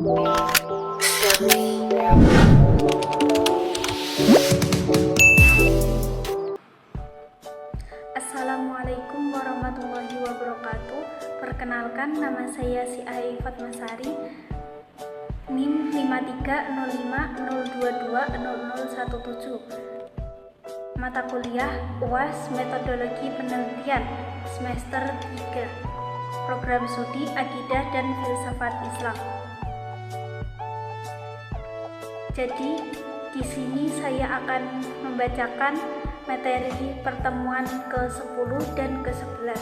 Assalamualaikum warahmatullahi wabarakatuh. Perkenalkan, nama saya Si'ai Fatmasari, NIM 530502200017. Mata kuliah UAS Metodologi Penelitian semester 3, Program Studi Akidah dan Filsafat Islam. Jadi, di sini saya akan membacakan materi pertemuan ke-10 dan ke-11,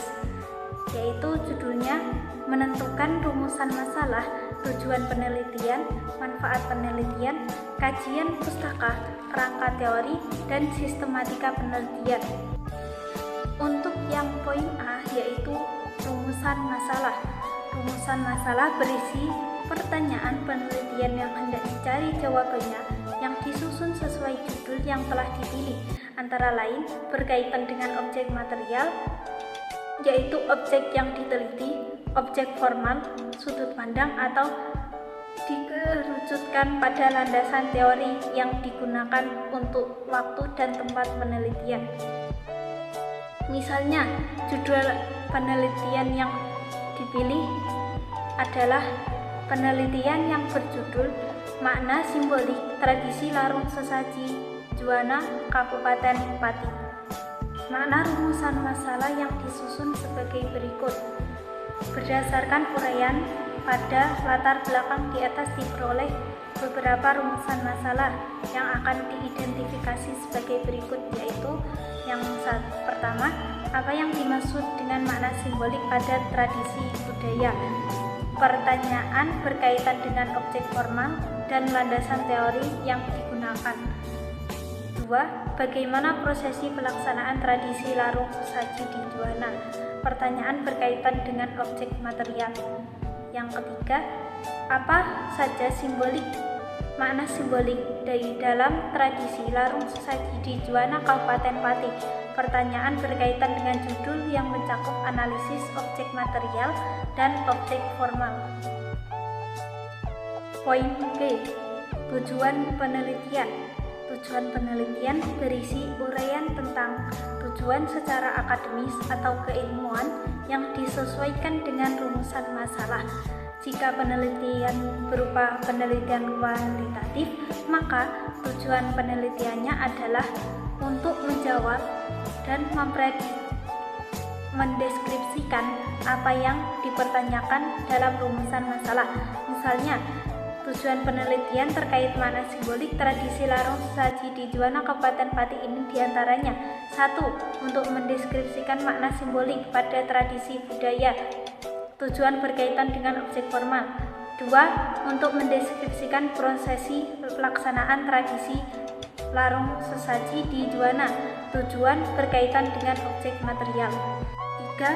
yaitu judulnya menentukan rumusan masalah, tujuan penelitian, manfaat penelitian, kajian pustaka, kerangka teori, dan sistematika penelitian. Untuk yang poin A, yaitu rumusan masalah. Rumusan masalah berisi pertanyaan penelitian yang hendak dicari jawabannya yang disusun sesuai judul yang telah dipilih, antara lain berkaitan dengan objek material, yaitu objek yang diteliti, objek formal, sudut pandang, atau dikerucutkan pada landasan teori yang digunakan untuk waktu dan tempat penelitian. Misalnya, judul penelitian yang dipilih adalah penelitian yang berjudul Makna Simbolik Tradisi Larung Sesaji Juwana Kabupaten Pati. Makna rumusan masalah yang disusun sebagai berikut. Berdasarkan uraian pada latar belakang di atas diperoleh beberapa rumusan masalah yang akan diidentifikasi sebagai berikut, yaitu yang pertama, apa yang dimaksud dengan makna simbolik pada tradisi budaya. Pertanyaan berkaitan dengan objek formal dan landasan teori yang digunakan. 2. Bagaimana prosesi pelaksanaan tradisi larung sesaji di Juwana? Pertanyaan berkaitan dengan objek material. Yang ketiga, apa saja makna simbolik dari dalam tradisi larung sesaji di Juwana Kabupaten Pati? Pertanyaan berkaitan dengan judul yang mencakup analisis objek material dan objek formal. Poin B. Tujuan penelitian. Tujuan penelitian berisi uraian tentang tujuan secara akademis atau keilmuan yang disesuaikan dengan rumusan masalah. Jika penelitian berupa penelitian kualitatif, maka tujuan penelitiannya adalah untuk menjawab dan mendeskripsikan apa yang dipertanyakan dalam rumusan masalah. Misalnya, tujuan penelitian terkait makna simbolik tradisi larung sesaji di Juwana Kabupaten Pati ini diantaranya: 1. Untuk mendeskripsikan makna simbolik pada tradisi budaya. Tujuan berkaitan dengan objek formal. 2. Untuk mendeskripsikan prosesi pelaksanaan tradisi larung sesaji di Juwana. Tujuan berkaitan dengan objek material. 3.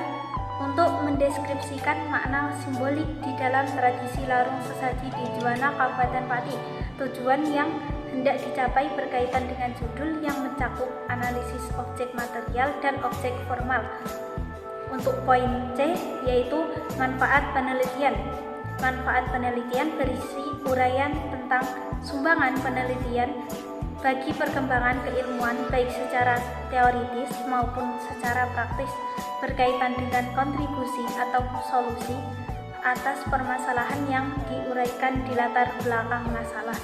Untuk mendeskripsikan makna simbolik di dalam tradisi larung sesaji di Juwana Kabupaten Pati. Tujuan yang hendak dicapai berkaitan dengan judul yang mencakup analisis objek material dan objek formal. Untuk poin C, yaitu manfaat penelitian. Manfaat penelitian berisi uraian tentang sumbangan penelitian bagi perkembangan keilmuan baik secara teoritis maupun secara praktis berkaitan dengan kontribusi atau solusi atas permasalahan yang diuraikan di latar belakang masalah.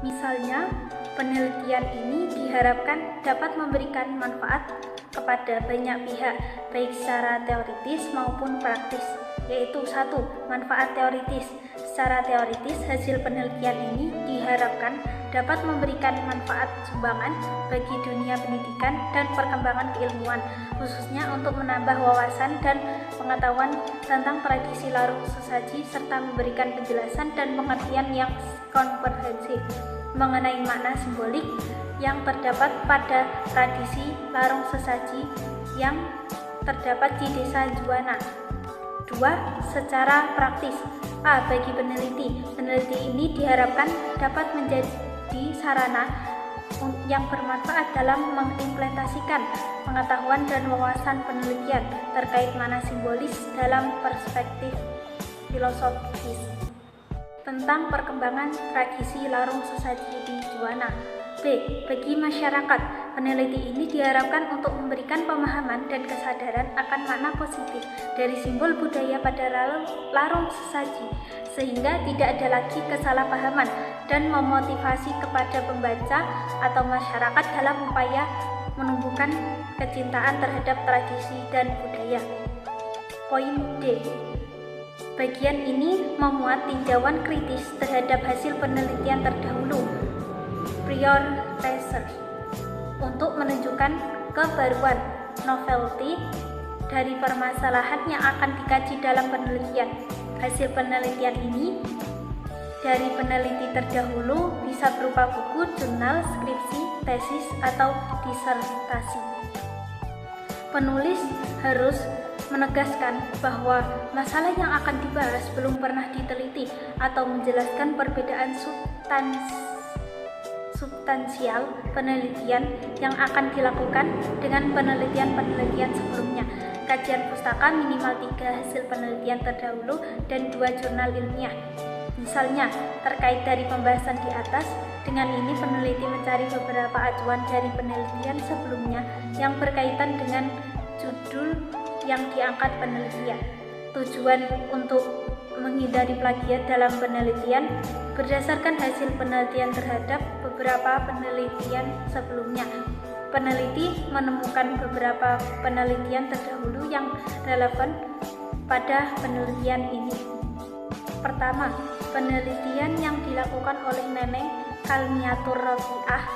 Misalnya, penelitian ini diharapkan dapat memberikan manfaat kepada banyak pihak baik secara teoritis maupun praktis, yaitu 1. Manfaat teoritis. Secara teoritis, hasil penelitian ini diharapkan dapat memberikan manfaat sumbangan bagi dunia pendidikan dan perkembangan keilmuan, khususnya untuk menambah wawasan dan pengetahuan tentang tradisi larung sesaji serta memberikan penjelasan dan pengertian yang komprehensif mengenai makna simbolik yang terdapat pada tradisi larung sesaji yang terdapat di Desa Juwana. 2. Secara praktis. A. Bagi peneliti. Peneliti ini diharapkan dapat menjadi sarana yang bermanfaat dalam mengimplementasikan pengetahuan dan wawasan penelitian terkait makna simbolis dalam perspektif filosofis. Tentang perkembangan tradisi larung sesaji di Juwana. B. Bagi masyarakat, peneliti ini diharapkan untuk memberikan pemahaman dan kesadaran akan makna positif dari simbol budaya pada larung sesaji, sehingga tidak ada lagi kesalahpahaman dan memotivasi kepada pembaca atau masyarakat dalam upaya menumbuhkan kecintaan terhadap tradisi dan budaya. Poin D. Bagian ini memuat tinjauan kritis terhadap hasil penelitian terdahulu prior research untuk menunjukkan kebaruan novelty dari permasalahan yang akan dikaji dalam penelitian. Hasil penelitian ini dari peneliti terdahulu bisa berupa buku, jurnal, skripsi, tesis, atau disertasi. Penulis harus menegaskan bahwa masalah yang akan dibahas belum pernah diteliti atau menjelaskan perbedaan substansial penelitian yang akan dilakukan dengan penelitian-penelitian sebelumnya. Kajian pustaka minimal 3 hasil penelitian terdahulu dan 2 jurnal ilmiah. Misalnya, terkait dari pembahasan di atas, dengan ini peneliti mencari beberapa acuan dari penelitian sebelumnya yang berkaitan dengan judul yang diangkat penelitian. Tujuan untuk menghindari plagiat dalam penelitian berdasarkan hasil penelitian terhadap beberapa penelitian sebelumnya. Peneliti menemukan beberapa penelitian terdahulu yang relevan pada penelitian ini. Pertama, penelitian yang dilakukan oleh Neneng Kalmiatur Rofiah,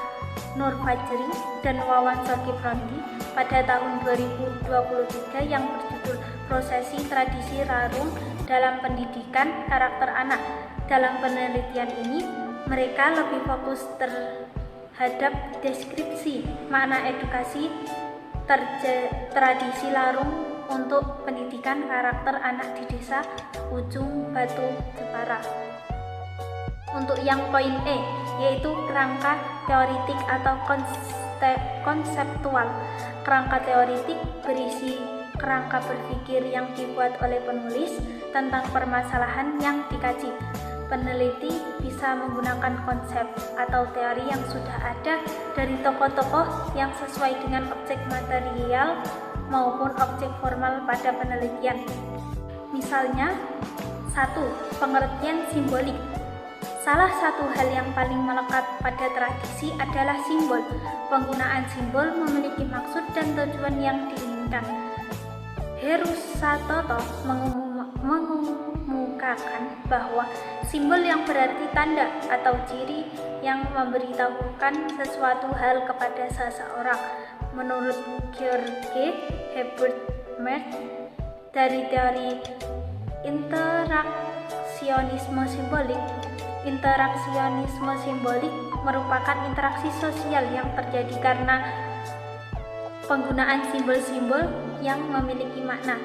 Nur Fajri, dan Wawan Solkifrondi pada tahun 2023 yang berjudul Prosesi Tradisi Larung dalam Pendidikan Karakter Anak. Dalam penelitian ini, mereka lebih fokus terhadap deskripsi makna edukasi tradisi larung untuk pendidikan karakter anak di desa Ujung Batu, Jepara. Untuk yang poin E, yaitu kerangka teoritik atau konseptual. Kerangka teoritik berisi kerangka berpikir yang dibuat oleh penulis tentang permasalahan yang dikaji. Peneliti bisa menggunakan konsep atau teori yang sudah ada dari tokoh-tokoh yang sesuai dengan objek material maupun objek formal pada penelitian. Misalnya, 1. Pengertian simbolik. Salah satu hal yang paling melekat pada tradisi adalah simbol. Penggunaan simbol memiliki maksud dan tujuan yang diinginkan. Herusatoto mengemukakan bahwa simbol yang berarti tanda atau ciri yang memberitahukan sesuatu hal kepada seseorang. Menurut George Herbert Mead dari teori interaksionisme simbolik merupakan interaksi sosial yang terjadi karena penggunaan simbol-simbol yang memiliki makna.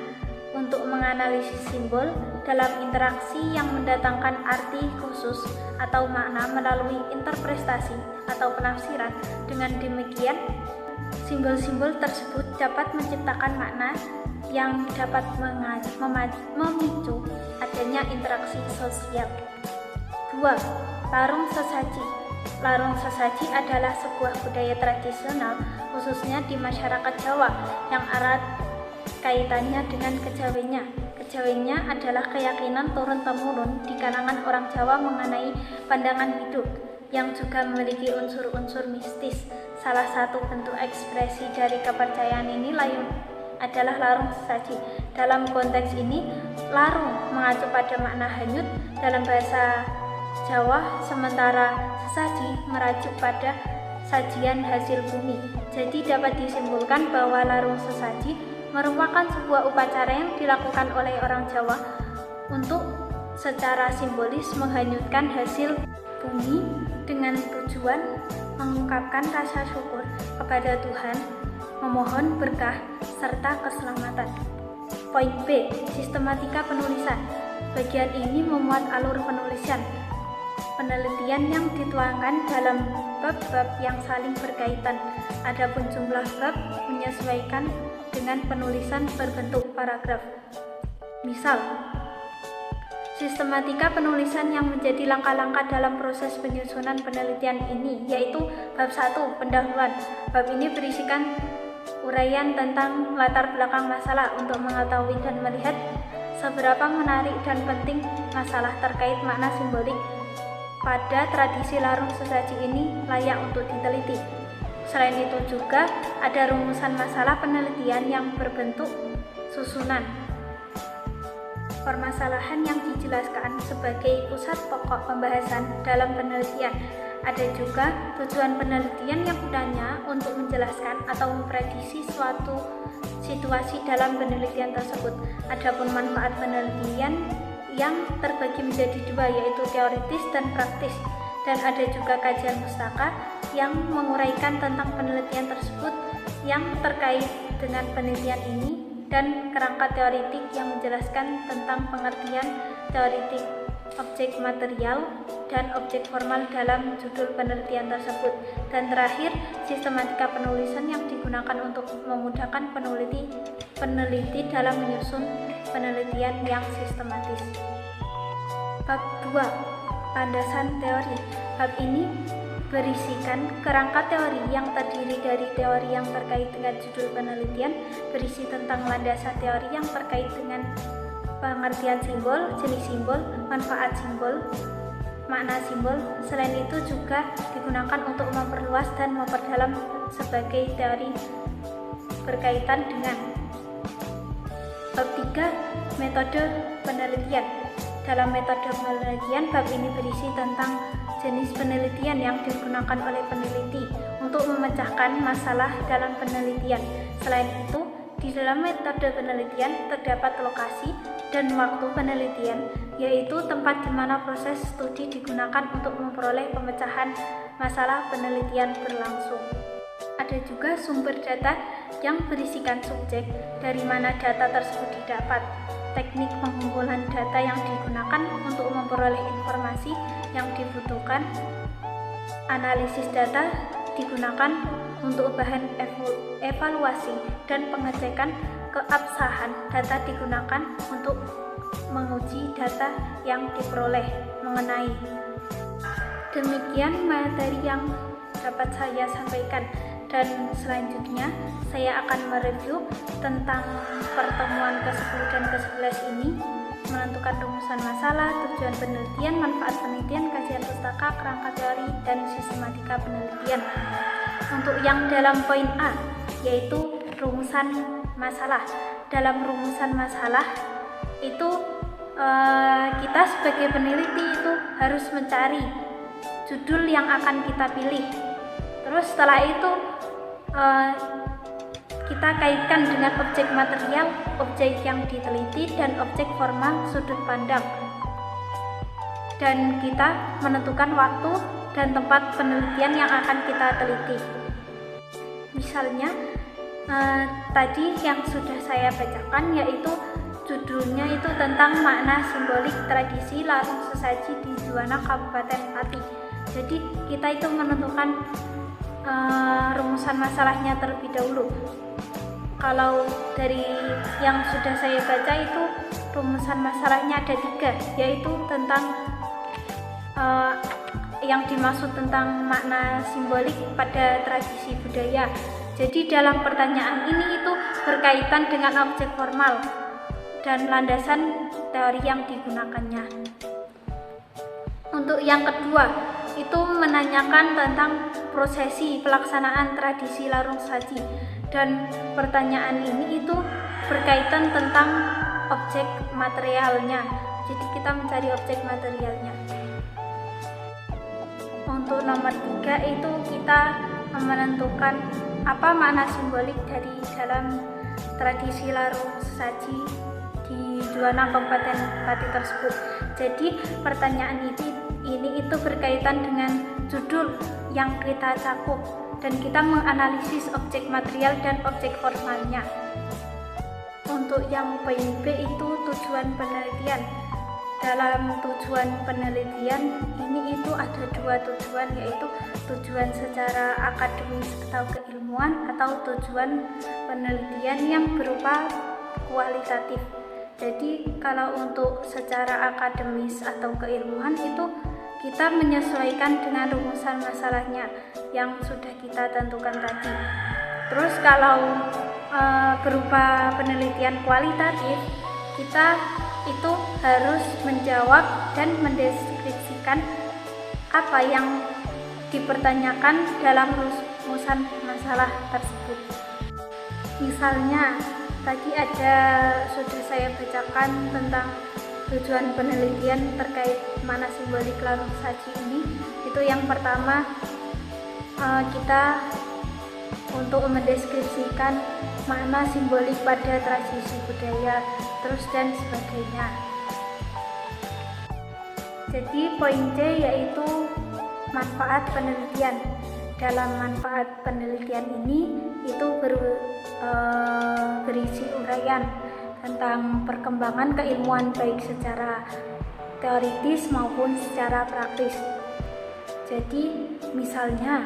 Untuk menganalisis simbol dalam interaksi yang mendatangkan arti khusus atau makna melalui interpretasi atau penafsiran. Dengan demikian, simbol-simbol tersebut dapat menciptakan makna yang dapat memicu adanya interaksi sosial. 2. Larung sesaji. Larung sesaji adalah sebuah budaya tradisional khususnya di masyarakat Jawa yang erat kaitannya dengan kejawennya. Kejawennya adalah keyakinan turun-temurun di kalangan orang Jawa mengenai pandangan hidup yang juga memiliki unsur-unsur mistis. Salah satu bentuk ekspresi dari kepercayaan ini adalah larung sesaji. Dalam konteks ini, larung mengacu pada makna hanyut dalam bahasa Jawa, sementara sesaji merujuk pada sajian hasil bumi. Jadi dapat disimpulkan bahwa larung sesaji merupakan sebuah upacara yang dilakukan oleh orang Jawa untuk secara simbolis menghanyutkan hasil bumi dengan tujuan mengungkapkan rasa syukur kepada Tuhan, memohon berkah, serta keselamatan. Poin B. Sistematika penulisan. Bagian ini memuat alur penulisan. penelitian yang dituangkan dalam bab-bab yang saling berkaitan. Adapun jumlah bab menyesuaikan dengan penulisan berbentuk paragraf. Misal, sistematika penulisan yang menjadi langkah-langkah dalam proses penyusunan penelitian ini, yaitu bab 1, pendahuluan. Bab ini berisikan uraian tentang latar belakang masalah untuk mengetahui dan melihat seberapa menarik dan penting masalah terkait makna simbolik pada tradisi larung sesaji ini layak untuk diteliti. Selain itu juga ada rumusan masalah penelitian yang berbentuk susunan permasalahan yang dijelaskan sebagai pusat pokok pembahasan dalam penelitian. Ada juga tujuan penelitian yang gunanya untuk menjelaskan atau memprediksi suatu situasi dalam penelitian tersebut. Adapun manfaat penelitian yang terbagi menjadi dua, yaitu teoritis dan praktis. Dan ada juga kajian pustaka yang menguraikan tentang penelitian tersebut yang terkait dengan penelitian ini, dan kerangka teoritik yang menjelaskan tentang pengertian teoritik objek material dan objek formal dalam judul penelitian tersebut. Dan terakhir, sistematika penulisan yang digunakan untuk memudahkan peneliti dalam menyusun penelitian yang sistematis. Bab 2, landasan teori. Bab ini berisikan kerangka teori yang terdiri dari teori yang terkait dengan judul penelitian, berisi tentang landasan teori yang terkait dengan pengertian simbol, jenis simbol, manfaat simbol, makna simbol. Selain itu juga digunakan untuk memperluas dan memperdalam sebagai teori berkaitan dengan. Bab 3, metode penelitian. Dalam metode penelitian, bab ini berisi tentang jenis penelitian yang digunakan oleh peneliti untuk memecahkan masalah dalam penelitian. Selain itu, di dalam metode penelitian terdapat lokasi dan waktu penelitian, yaitu tempat di mana proses studi digunakan untuk memperoleh pemecahan masalah penelitian berlangsung. Ada juga sumber data yang berisikan subjek, dari mana data tersebut didapat, teknik pengumpulan data yang digunakan untuk memperoleh informasi yang dibutuhkan, analisis data digunakan untuk bahan evaluasi, dan pengecekan keabsahan data digunakan untuk menguji data yang diperoleh mengenai. Demikian materi yang dapat saya sampaikan, dan selanjutnya saya akan mereview tentang pertemuan ke-10 dan ke-11 ini, menentukan rumusan masalah, tujuan penelitian, manfaat penelitian, kajian pustaka, kerangka teori, dan sistematika penelitian. Untuk yang dalam poin A, yaitu rumusan masalah. Dalam rumusan masalah itu kita sebagai peneliti itu harus mencari judul yang akan kita pilih. Terus setelah itu kita kaitkan dengan objek material, objek yang diteliti, dan objek formal sudut pandang. Dan kita menentukan waktu dan tempat penelitian yang akan kita teliti. Misalnya, tadi yang sudah saya bacakan, yaitu judulnya itu tentang makna simbolik tradisi larung sesaji di Juwana, Kabupaten Pati. Jadi kita itu menentukan rumusan masalahnya terlebih dahulu. Kalau dari yang sudah saya baca itu rumusan masalahnya ada 3, yaitu tentang yang dimaksud tentang makna simbolik pada tradisi budaya. Jadi dalam pertanyaan ini itu berkaitan dengan objek formal dan landasan teori yang digunakannya. Untuk yang kedua, itu menanyakan tentang prosesi pelaksanaan tradisi larung saji, dan pertanyaan ini itu berkaitan tentang objek materialnya. Jadi kita mencari objek materialnya. Untuk nomor 3 itu kita menentukan apa makna simbolik dari dalam tradisi larung saji di Juwana, Kabupaten Pati tersebut. Jadi pertanyaan ini itu berkaitan dengan judul yang kita cakup, dan kita menganalisis objek material dan objek formalnya. Untuk yang poin B itu tujuan penelitian. dalam tujuan penelitian ini itu ada dua tujuan, yaitu tujuan secara akademis atau keilmuan atau tujuan penelitian yang berupa kualitatif. Jadi kalau untuk secara akademis atau keilmuan itu kita menyesuaikan dengan rumusan masalahnya yang sudah kita tentukan tadi. Terus kalau berupa penelitian kualitatif, kita itu harus menjawab dan mendeskripsikan apa yang dipertanyakan dalam rumusan masalah tersebut. Misalnya tadi sudah saya bacakan tentang tujuan penelitian terkait makna simbolik larung saji ini. Itu yang pertama, kita untuk mendeskripsikan makna simbolik pada tradisi budaya, terus dan sebagainya. Jadi poin C yaitu manfaat penelitian. Dalam manfaat penelitian ini itu berisi uraian tentang perkembangan keilmuan baik secara teoritis maupun secara praktis. Jadi misalnya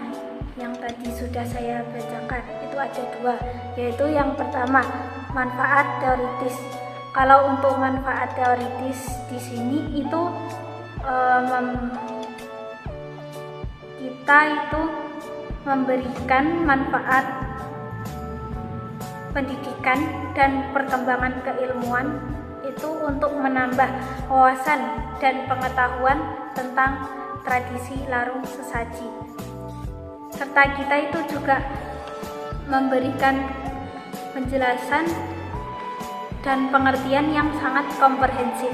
yang tadi sudah saya bacakan itu ada dua, yaitu yang pertama manfaat teoritis. Kalau untuk manfaat teoritis di sini itu kita itu memberikan manfaat pendidikan dan perkembangan keilmuan itu untuk menambah wawasan dan pengetahuan tentang tradisi larung sesaji. Serta kita itu juga memberikan penjelasan dan pengertian yang sangat komprehensif.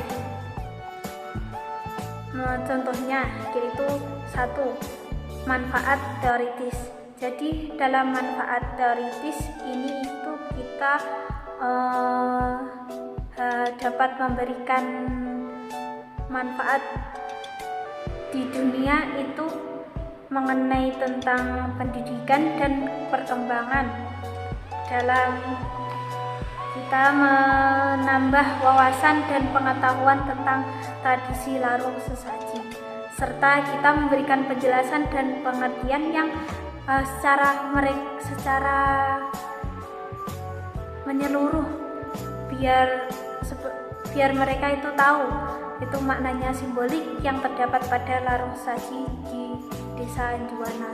Contohnya yaitu 1. Manfaat teoritis. Jadi dalam manfaat teoritis ini itu kita dapat memberikan manfaat di dunia itu mengenai tentang pendidikan dan perkembangan dalam kita menambah wawasan dan pengetahuan tentang tradisi larung sesaji, serta kita memberikan penjelasan dan pengertian yang secara menyeluruh biar mereka itu tahu itu maknanya simbolik yang terdapat pada larung sesaji di Desa Anjuwana.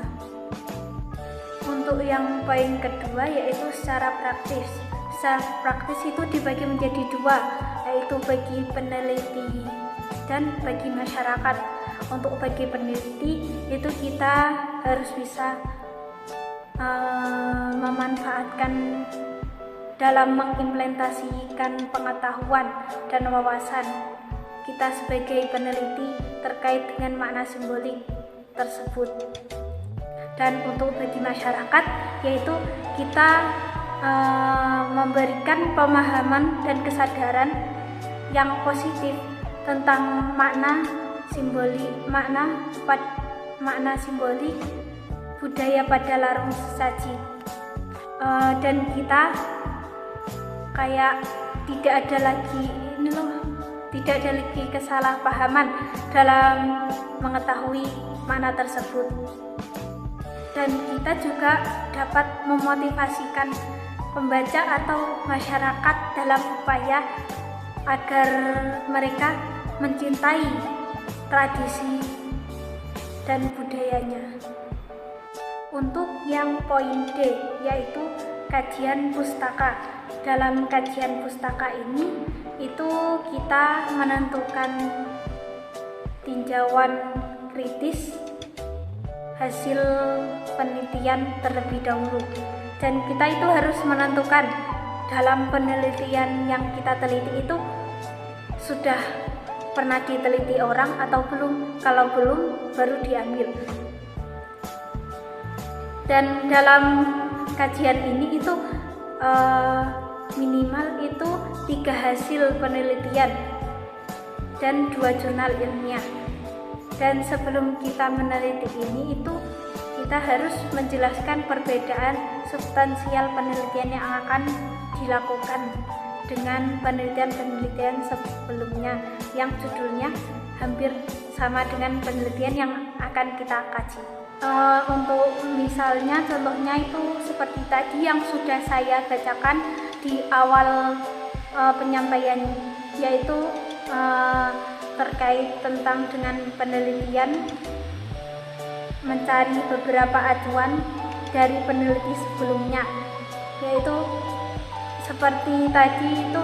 Untuk yang poin kedua yaitu secara praktis. Secara praktis itu dibagi menjadi dua, yaitu bagi peneliti dan bagi masyarakat. Untuk bagi peneliti itu kita harus bisa memanfaatkan dalam mengimplementasikan pengetahuan dan wawasan kita sebagai peneliti terkait dengan makna simbolik tersebut. Dan untuk bagi masyarakat yaitu kita memberikan pemahaman dan kesadaran yang positif tentang makna simbolik budaya pada larung sesaji, dan kita kayak tidak ada lagi kesalahpahaman dalam mengetahui makna tersebut. Dan kita juga dapat memotivasikan pembaca atau masyarakat dalam upaya agar mereka mencintai tradisi dan budayanya. Untuk yang poin D yaitu kajian pustaka. Dalam kajian pustaka ini itu kita menentukan tinjauan kritis hasil penelitian terlebih dahulu, dan kita itu harus menentukan dalam penelitian yang kita teliti itu sudah pernah diteliti orang atau belum. Kalau belum baru diambil. Dan dalam kajian ini itu minimal itu 3 hasil penelitian dan 2 jurnal ilmiah. Dan sebelum kita meneliti ini itu kita harus menjelaskan perbedaan substansial penelitian yang akan dilakukan. dengan penelitian-penelitian sebelumnya yang judulnya hampir sama dengan penelitian yang akan kita kaji. Untuk misalnya contohnya itu seperti tadi yang sudah saya bacakan di awal penyampaian, yaitu terkait tentang dengan penelitian, mencari beberapa acuan dari peneliti sebelumnya, yaitu seperti tadi itu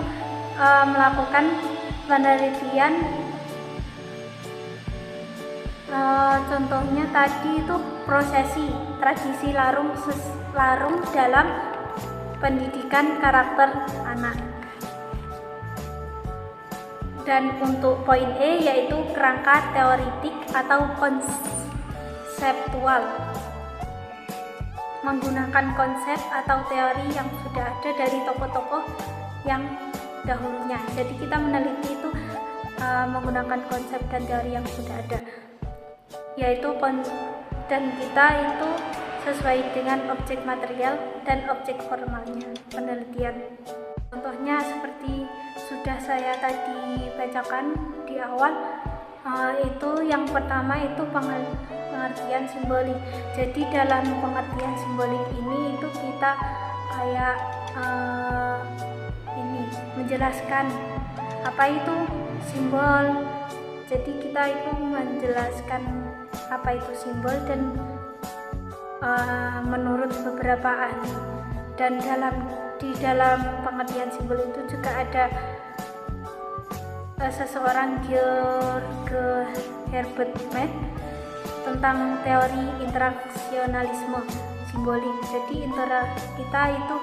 melakukan penelitian. Contohnya tadi itu prosesi tradisi larung dalam pendidikan karakter anak. Dan untuk poin E yaitu kerangka teoritik atau konseptual, menggunakan konsep atau teori yang sudah ada dari tokoh-tokoh yang dahulunya. Jadi kita meneliti itu menggunakan konsep dan teori yang sudah ada, yaitu dan kita itu sesuai dengan objek material dan objek formalnya penelitian. Contohnya seperti sudah saya tadi bacakan di awal, itu yang pertama itu pengertian simbolik. Jadi dalam pengertian simbolik ini itu kita kayak menjelaskan apa itu simbol. Jadi kita itu menjelaskan apa itu simbol dan menurut beberapa ahli. Dan di dalam pengertian simbol itu juga ada seseorang Georg Herbert Mead tentang teori interaksionalisme simbolik. Jadi kita itu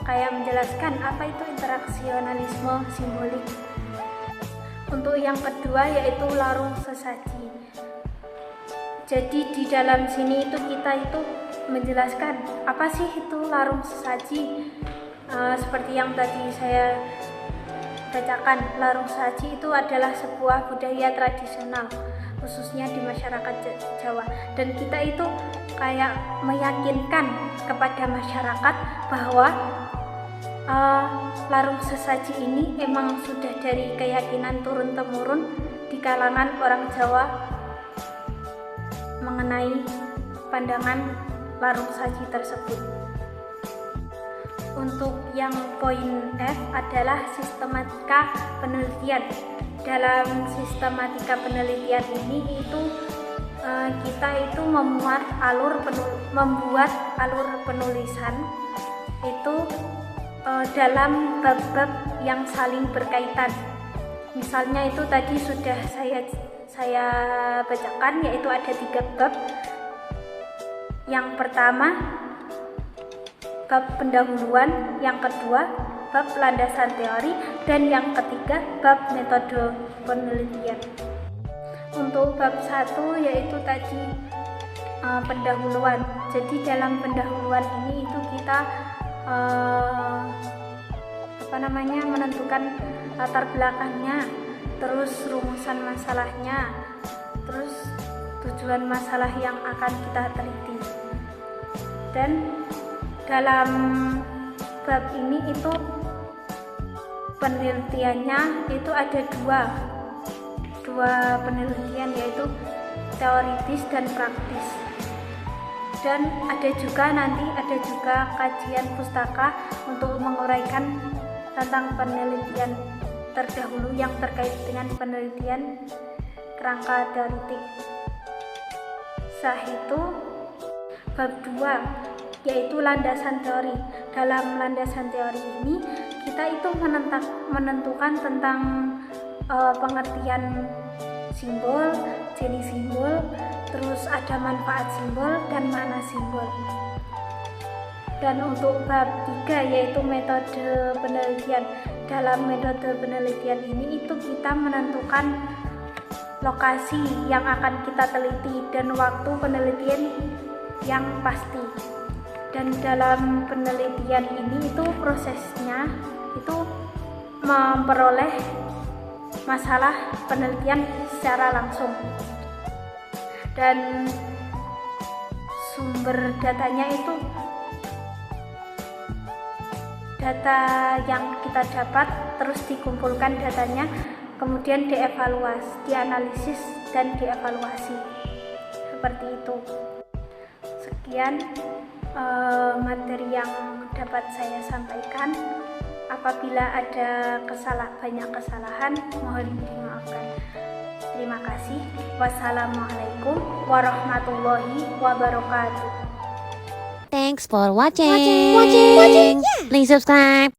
kayak menjelaskan apa itu interaksionalisme simbolik. Untuk yang kedua yaitu larung sesaji. Jadi di dalam sini itu kita itu menjelaskan apa sih itu larung sesaji. Seperti yang tadi saya bacakan, larung sesaji itu adalah sebuah budaya tradisional khususnya di masyarakat Jawa, dan kita itu kayak meyakinkan kepada masyarakat bahwa larung sesaji ini emang sudah dari keyakinan turun-temurun di kalangan orang Jawa mengenai pandangan larung sesaji tersebut. Untuk yang poin F adalah sistematika penelitian. Dalam sistematika penelitian ini itu kita itu membuat alur penulisan itu dalam bab-bab yang saling berkaitan. Misalnya itu tadi sudah saya bacakan, yaitu ada 3 bab. Yang pertama bab pendahuluan, yang kedua bab landasan teori, dan yang ketiga bab metode penelitian. Untuk bab 1 yaitu tadi pendahuluan. Jadi dalam pendahuluan ini itu kita menentukan latar belakangnya, terus rumusan masalahnya, terus tujuan masalah yang akan kita teliti. Dan dalam bab ini itu penelitiannya itu ada dua penelitian, yaitu teoritis dan praktis. Dan ada juga kajian pustaka untuk menguraikan tentang penelitian terdahulu yang terkait dengan penelitian kerangka teoritik. Setelah itu bab 2 yaitu landasan teori. Dalam landasan teori ini kita itu menentukan tentang pengertian simbol, jenis simbol, terus ada manfaat simbol dan makna simbol. Dan untuk bab 3 yaitu metode penelitian. Dalam metode penelitian ini itu kita menentukan lokasi yang akan kita teliti dan waktu penelitian yang pasti. Dan dalam penelitian ini itu prosesnya itu memperoleh masalah penelitian secara langsung, dan sumber datanya itu data yang kita dapat, terus dikumpulkan datanya, kemudian dianalisis dan dievaluasi. Seperti itu. Sekian materi yang dapat saya sampaikan. Apabila ada banyak kesalahan, mohon dimaafkan. Terima kasih. Wassalamualaikum warahmatullahi wabarakatuh. Thanks for watching. Please subscribe.